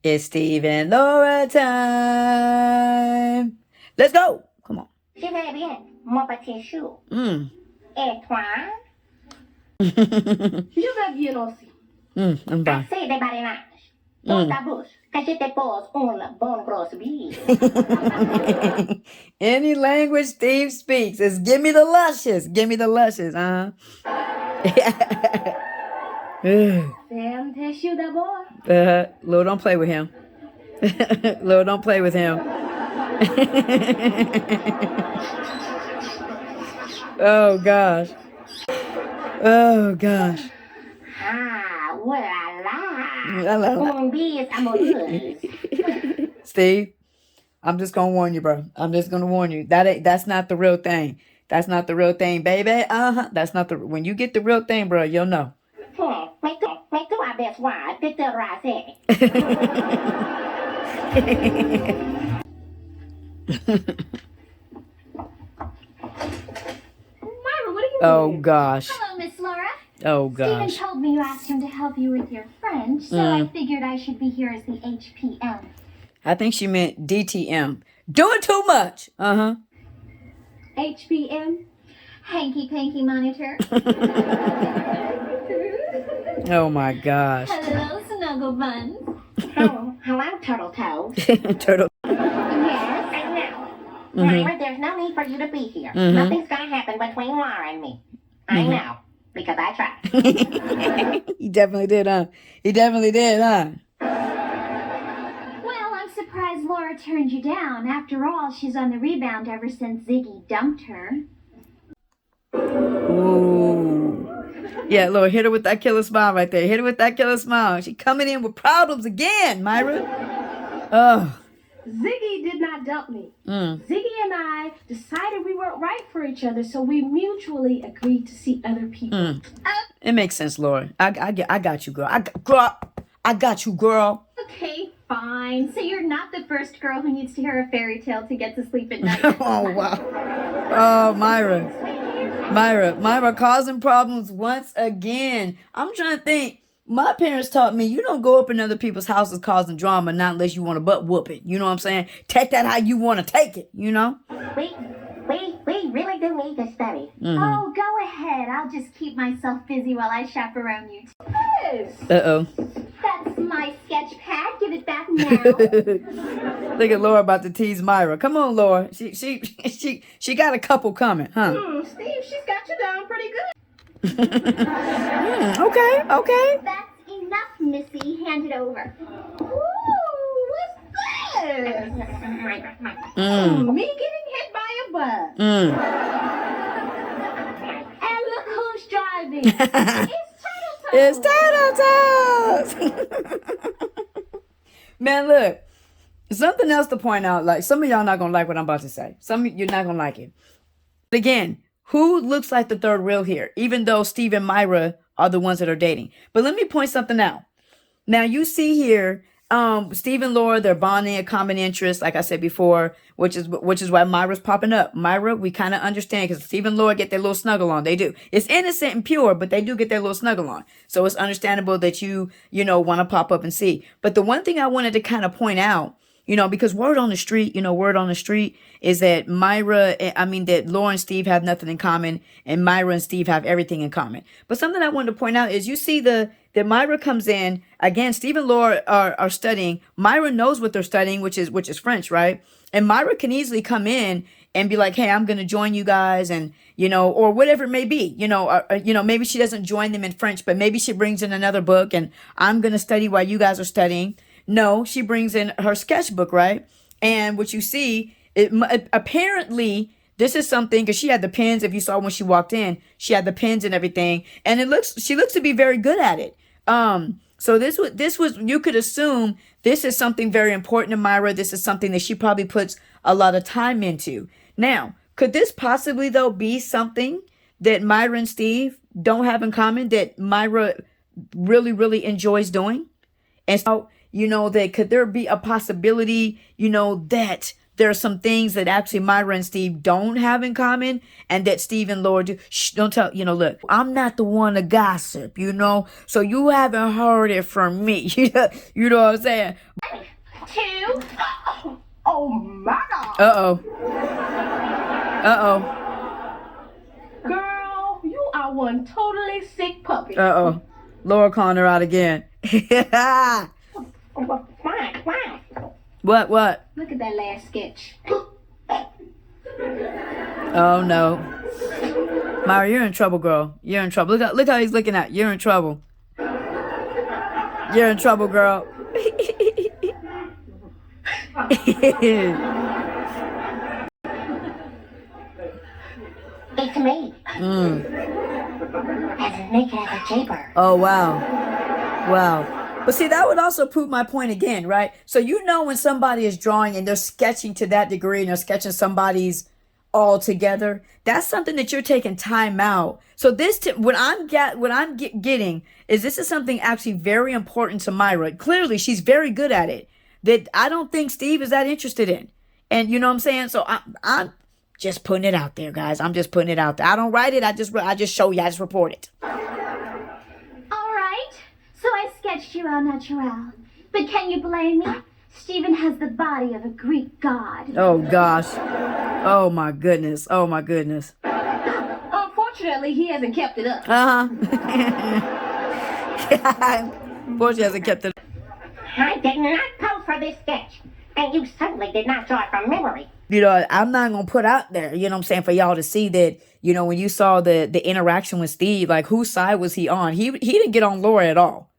It's Steve and Laura time. Let's go. Come on. Je vais bien. Mon petit chou. Et toi? Je vais bien aussi. I'm fine. Assez de badinage. Dans ta bouche, que je te pose une bonne grosse bille. Any language Steve speaks is give me the luscious. Give me the luscious, Ferme tes choux d'abord. Lord, don't play with him. Lord, don't play with him. Oh, gosh. Oh, gosh. Ah, voilà. Une bise amoureuse. Steve, I'm just gonna warn you, bro. I'm just gonna warn you. That's not the real thing. That's not the real thing, baby. That's not the when you get the real thing, bro, you'll know. Mais tu as besoin de te raser. Myra, what are you Oh doing? gosh. Hello, Miss Laura. Oh Stephen gosh. told me you asked him to help you with your French, so I figured I should be here as the HPM. I think she meant DTM. Doing too much. HBM? Hanky Panky Monitor. Oh my gosh. Hello, Snuggle Buns. Hello, Turtle Toes. Turtle. Yes, I know. Myra, there's no need for you to be here. Nothing's gonna happen between Laura and me. I know, because I tried. He definitely did, huh? He definitely did, huh? Well, I'm surprised Laura turned you down. After all, she's on the rebound ever since Ziggy dumped her. Ooh. Yeah, Lord, hit her with that killer smile right there. Hit her with that killer smile. She coming in with problems again, Myra. Oh. Ziggy did not dump me. Ziggy and I decided we weren't right for each other, so we mutually agreed to see other people. It makes sense, Laura. I got you, girl. I got you, girl. Okay, fine. So you're not the first girl who needs to hear a fairy tale to get to sleep at night. Oh, wow. Oh, Myra. Myra causing problems once again. I'm trying to think. My parents taught me you don't go up in other people's houses causing drama, not unless you want to butt whoop it. You know what I'm saying? Take that how you want to take it, you know? We really do need to study. Oh, go ahead. I'll just keep myself busy while I chaperone you. Yes. Uh-oh. That's my sketch pad. Give it back now. Look at Laura about to tease Myra. Come on, Laura. She got a couple coming, huh? Steve, she's got you down pretty good. Okay. That's enough, Missy. Hand it over. Ooh, what's this? Me getting hit by a bus. And look who's driving. It's Turtle Toes. Man, look. Something else to point out. Like, some of y'all not going to like what I'm about to say. Some of you're not going to like it. But again, who looks like the third wheel here? Even though Steve and Myra are the ones that are dating. But let me point something out. Now, you see here, Steve and Laura, they're bonding a common interest, like I said before, which is why Myra's popping up. Myra, we kind of understand because Steve and Laura get their little snuggle on. They do. It's innocent and pure, but they do get their little snuggle on. So it's understandable that you want to pop up and see. But the one thing I wanted to kind of point out, because word on the street is that that Laura and Steve have nothing in common and Myra and Steve have everything in common. But something I wanted to point out is you see that Myra comes in, again, Steve and Laura are studying. Myra knows what they're studying, which is French, right? And Myra can easily come in and be like, hey, I'm going to join you guys and, or whatever it may be, maybe she doesn't join them in French, but maybe she brings in another book and I'm going to study while you guys are studying. No, she brings in her sketchbook, right? And what you see, apparently, this is something, because she had the pens. If you saw when she walked in, she had the pens and everything. And she looks to be very good at it. So this was, you could assume this is something very important to Myra. This is something that she probably puts a lot of time into. Now, could this possibly, though, be something that Myra and Steve don't have in common that Myra really, really enjoys doing? And so, that could there be a possibility, that there are some things that actually Myra and Steve don't have in common, and that Steve and Laura do. Shh, don't tell, look, I'm not the one to gossip, so you haven't heard it from me. You know what I'm saying? 2. Oh my God. Uh-oh. Girl, you are one totally sick puppy. Uh-oh. Laura calling her out again. Why? What? Look at that last sketch. Oh, no. Myra, you're in trouble, girl. You're in trouble. Look how he's looking at you. You're in trouble. You're in trouble, girl. It's me. As naked as a japer. Oh, wow. But see, that would also prove my point again, right? So when somebody is drawing and they're sketching to that degree and they're sketching somebody's all together, that's something that you're taking time out. So what I'm getting is this is something actually very important to Myra. Clearly, she's very good at it. That I don't think Steve is that interested in. And you know what I'm saying? So I'm just putting it out there, guys. I'm just putting it out there. I don't write it. I just show you. I just report it. All right. So I sketched you au naturel. But can you blame me? Stephen has the body of a Greek god. Oh, gosh. Oh, my goodness. Unfortunately, he hasn't kept it up. Fortunately, hasn't kept it. I did not pose for this sketch. And you certainly did not draw it from memory. I'm not going to put out there, you know what I'm saying, for y'all to see that, when you saw the interaction with Steve, like, whose side was he on? He didn't get on Laura at all.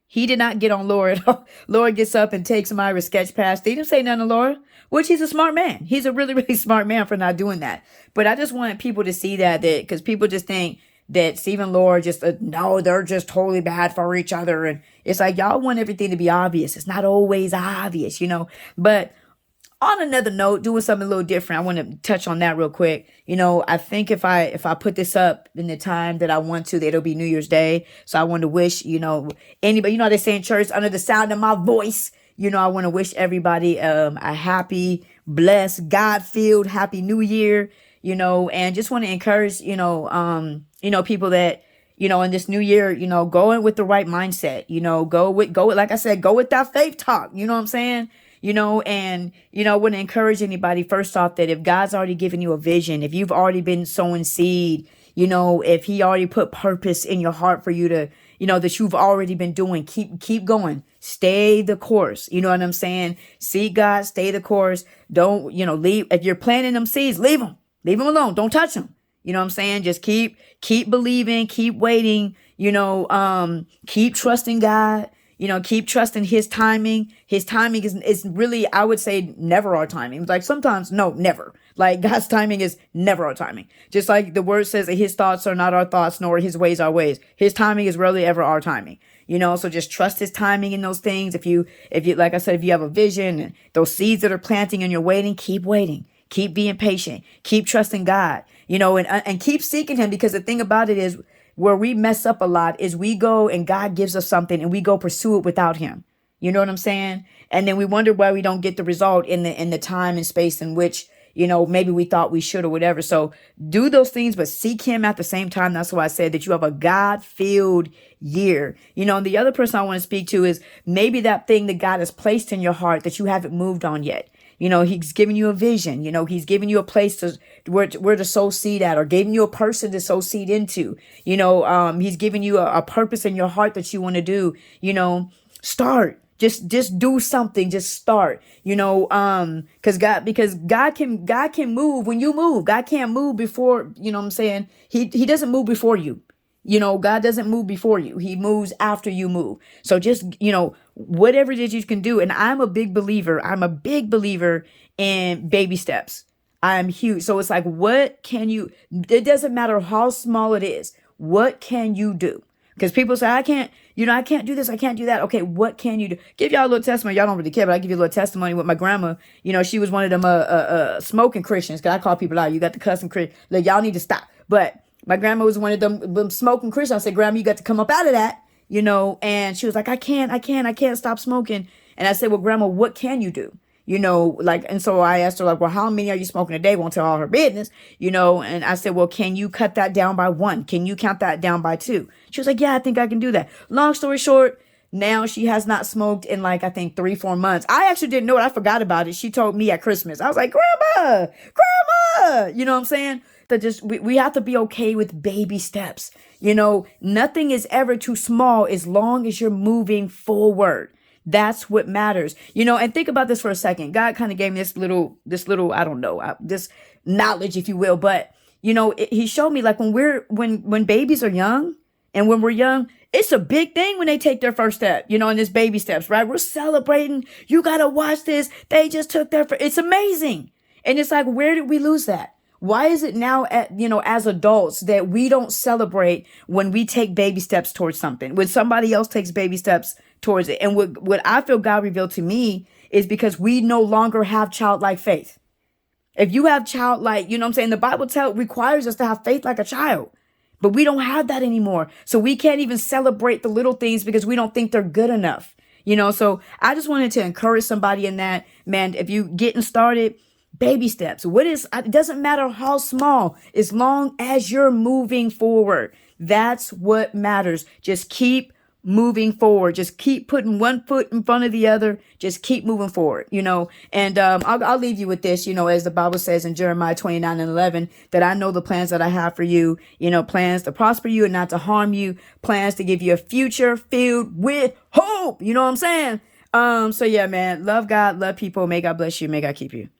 He did not get on Laura at all. Laura gets up and takes Myra's sketch past. He didn't say nothing to Laura, which he's a smart man. He's a really, really smart man for not doing that. But I just wanted people to see that because people just think that Steve and Laura just, no, they're just totally bad for each other. And it's like, y'all want everything to be obvious. It's not always obvious, But on another note, doing something a little different, I want to touch on that real quick. I think if I put this up in the time that I want to, it'll be New Year's Day. So I want to wish, anybody, they say in church, under the sound of my voice, I want to wish everybody a happy, blessed, God-filled, happy New Year, and just want to encourage, people that, in this new year, go in with the right mindset, go with, like I said, go with that faith talk. You know what I'm saying? And want to encourage anybody first off that if God's already given you a vision, if you've already been sowing seed, if he already put purpose in your heart for you to, that you've already been doing, keep going, stay the course. You know what I'm saying? Seek God, stay the course. Don't, leave. If you're planting them seeds, leave them alone. Don't touch them. You know what I'm saying? Just keep believing, keep waiting, keep trusting God. Keep trusting his timing. His timing is really, I would say, never our timing. Like sometimes, no, never. Like God's timing is never our timing. Just like the word says that his thoughts are not our thoughts, nor his ways our ways. His timing is rarely ever our timing. So just trust his timing in those things. If you, like I said, if you have a vision and those seeds that are planting and you're waiting, keep waiting. Keep being patient. Keep trusting God, and keep seeking him, because the thing about it is, where we mess up a lot is we go and God gives us something and we go pursue it without him. You know what I'm saying? And then we wonder why we don't get the result in the time and space in which, maybe we thought we should or whatever. So do those things, but seek him at the same time. That's why I said that you have a God-filled year. And the other person I want to speak to is maybe that thing that God has placed in your heart that you haven't moved on yet. He's giving you a vision, he's giving you a place where to sow seed at, or giving you a person to sow seed into, he's giving you a purpose in your heart that you want to do, start, just do something, just start, because God can move when you move. God can't move before, what I'm saying? He doesn't move before you. God doesn't move before you. He moves after you move. So just, whatever it is you can do. And I'm a big believer in baby steps. I'm huge. So it's like, it doesn't matter how small it is. What can you do? Because people say, I can't do this. I can't do that. Okay. What can you do? Give y'all a little testimony. Y'all don't really care, but I give you a little testimony with my grandma. She was one of them, smoking Christians. Cause I call people out. You got the cussing Christian. Like, y'all need to stop. But my grandma was one of them smoking Christians. I said, Grandma, you got to come up out of that, and she was like, I can't stop smoking. And I said, well, Grandma, what can you do? like, and so I asked her, like, well, how many are you smoking a day? Won't tell all her business, and I said, well, can you cut that down by 1? Can you count that down by 2? She was like, yeah, I think I can do that. Long story short, now she has not smoked in like, I think 3-4 months. I actually didn't know it. I forgot about it. She told me at Christmas. I was like, grandma, you know what I'm saying? That we have to be okay with baby steps. Nothing is ever too small as long as you're moving forward. That's what matters. And think about this for a second. God kind of gave me this little, I don't know, this knowledge, if you will. But, he showed me, like, when babies are young and when we're young, it's a big thing when they take their first step, and it's baby steps, right? We're celebrating. You got to watch this. They just took it's amazing. And it's like, where did we lose that? Why is it now as adults that we don't celebrate when we take baby steps towards something, when somebody else takes baby steps towards it? And what I feel God revealed to me is because we no longer have childlike faith. If you have childlike, the Bible requires us to have faith like a child, but we don't have that anymore. So we can't even celebrate the little things because we don't think they're good enough. So I just wanted to encourage somebody in that, man, if you getting started, baby steps. It doesn't matter how small, as long as you're moving forward. That's what matters. Just keep moving forward. Just keep putting one foot in front of the other. Just keep moving forward, and I'll leave you with this, as the Bible says in Jeremiah 29:11, that I know the plans that I have for you, plans to prosper you and not to harm you, plans to give you a future filled with hope. You know what I'm saying? So yeah, man, love God, love people. May God bless you. May God keep you.